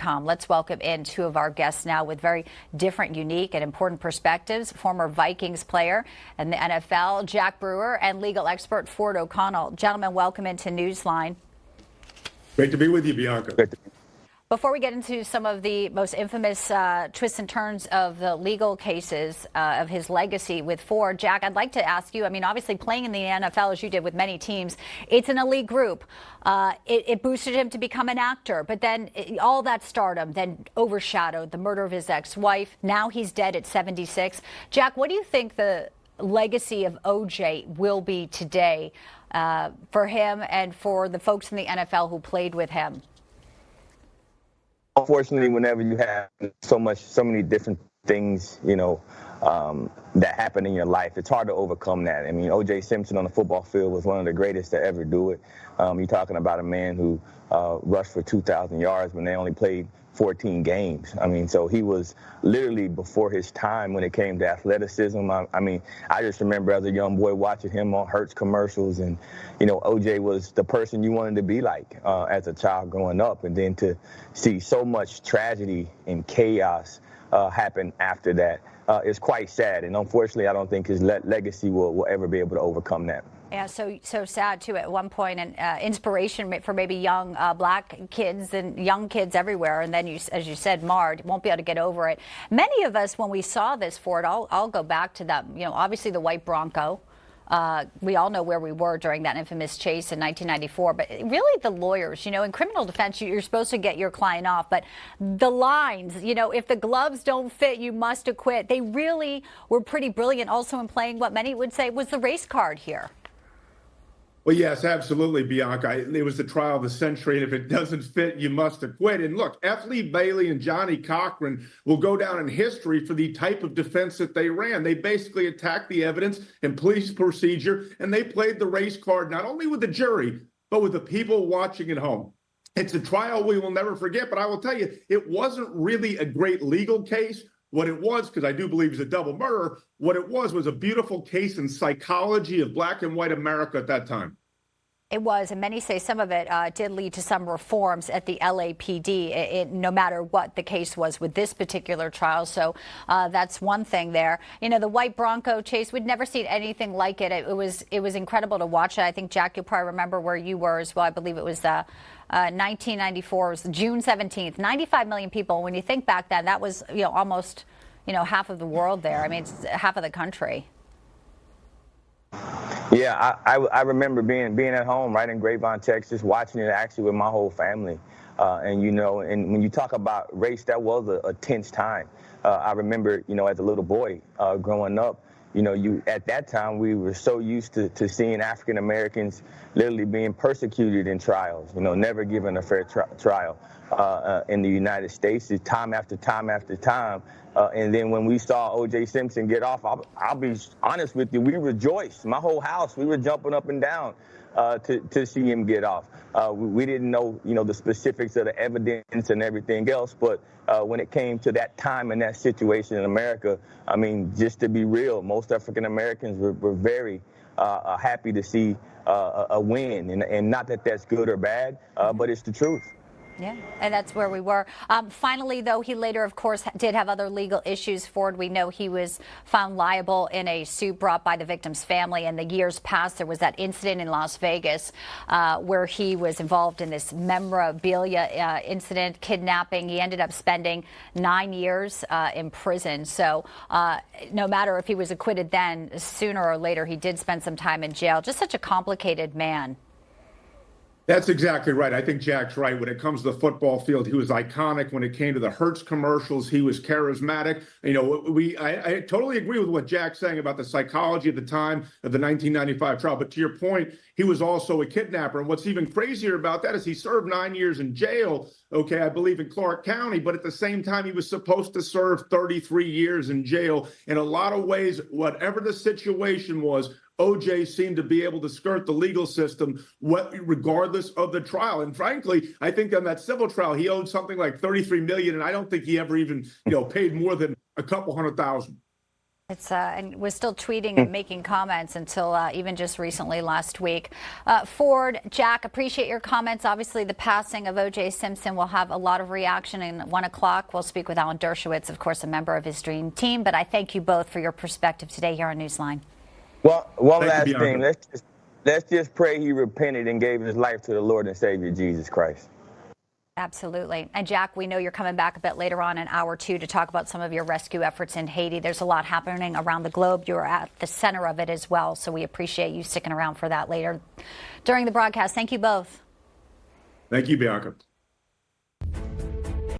Let's welcome in two of our guests now with very different, unique, and important perspectives. Former Vikings player and the NFL, Jack Brewer, and legal expert Ford O'Connell. Gentlemen, welcome into Newsline. Great to be with you, Bianca. Before we get into some of the most infamous twists and turns of the legal cases of his legacy with Ford, Jack, I'd like to ask you, I mean, obviously playing in the NFL as you did with many teams, it's an elite group. It boosted him to become an actor, but then all that stardom then overshadowed the murder of his ex-wife. Now he's dead at 76. Jack, what do you think the legacy of O.J. will be today for him and for the folks in the NFL who played with him? Unfortunately, whenever you have so many different things, that happen in your life, it's hard to overcome that. I mean, O.J. Simpson on the football field was one of the greatest to ever do it. You're talking about a man who rushed for 2,000 yards when they only played 14 games. I mean, so he was literally before his time when it came to athleticism. I just remember as a young boy watching him on Hertz commercials, and, O.J. was the person you wanted to be like as a child growing up, and then to see so much tragedy and chaos happen after that is quite sad. And unfortunately, I don't think his legacy will ever be able to overcome that. Yeah, so sad, too, at one point, and inspiration for maybe young black kids and young kids everywhere. And then, as you said, marred, won't be able to get over it. Many of us, when we saw this, Ford, I'll go back to that, obviously the white Bronco. We all know where we were during that infamous chase in 1994. But really the lawyers, in criminal defense, you're supposed to get your client off. But the lines, if the gloves don't fit, you must acquit. They really were pretty brilliant also in playing what many would say was the race card here. Well, yes, absolutely, Bianca. It was the trial of the century, and if it doesn't fit, you must acquit. And look, F. Lee Bailey and Johnny Cochran will go down in history for the type of defense that they ran. They basically attacked the evidence and police procedure, and they played the race card not only with the jury, but with the people watching at home. It's a trial we will never forget, but I will tell you, it wasn't really a great legal case. What it was, because I do believe it's a double murder, what it was a beautiful case in psychology of black and white America at that time. It was, and many say some of it did lead to some reforms at the LAPD, no matter what the case was with this particular trial. So that's one thing there. The white Bronco chase, we'd never seen anything like it. It was incredible to watch it. I think, Jack, you'll probably remember where you were as well. I believe it was 1994, it was June 17th, 95 million people. When you think back then, that was almost half of the world there. I mean, it's half of the country. Yeah, I remember being at home right in Grapevine, Texas, watching it actually with my whole family. And when you talk about race, that was a tense time. I remember, as a little boy growing up, at that time we were so used to seeing African Americans literally being persecuted in trials, never given a fair trial in the United States, time after time after time. And then when we saw O.J. Simpson get off, I'll be honest with you, we rejoiced. My whole house, we were jumping up and down to see him get off. We didn't know, the specifics of the evidence and everything else, but when it came to that time and that situation in America, I mean, just to be real, most African Americans were very happy to see a win, and not that that's good or bad, but it's the truth. Yeah, and that's where we were. Finally, though, he later, of course, did have other legal issues. Ford, we know he was found liable in a suit brought by the victim's family. In the years past, there was that incident in Las Vegas where he was involved in this memorabilia incident, kidnapping. He ended up spending 9 years in prison. So no matter if he was acquitted then, sooner or later, he did spend some time in jail. Just such a complicated man. That's exactly right. I think Jack's right. When it comes to the football field, he was iconic. When it came to the Hertz commercials, he was charismatic. I totally agree with what Jack's saying about the psychology at the time of the 1995 trial. But to your point, he was also a kidnapper. And what's even crazier about that is he served 9 years in jail, I believe in Clark County. But at the same time, he was supposed to serve 33 years in jail. In a lot of ways, whatever the situation was, O.J. seemed to be able to skirt the legal system regardless of the trial. And frankly, I think on that civil trial, he owed something like $33 million, and I don't think he ever even, paid more than a couple $100,000. It's and was still tweeting and making comments until even just recently last week. Ford, Jack, appreciate your comments. Obviously, the passing of O.J. Simpson will have a lot of reaction. And at 1 o'clock, we'll speak with Alan Dershowitz, of course, a member of his dream team. But I thank you both for your perspective today here on Newsline. Well, one Thank last you, thing. Bianca. Let's just pray he repented and gave his life to the Lord and Savior Jesus Christ. Absolutely. And Jack, we know you're coming back a bit later on in hour 2 to talk about some of your rescue efforts in Haiti. There's a lot happening around the globe. You're at the center of it as well. So we appreciate you sticking around for that later during the broadcast. Thank you both. Thank you, Bianca.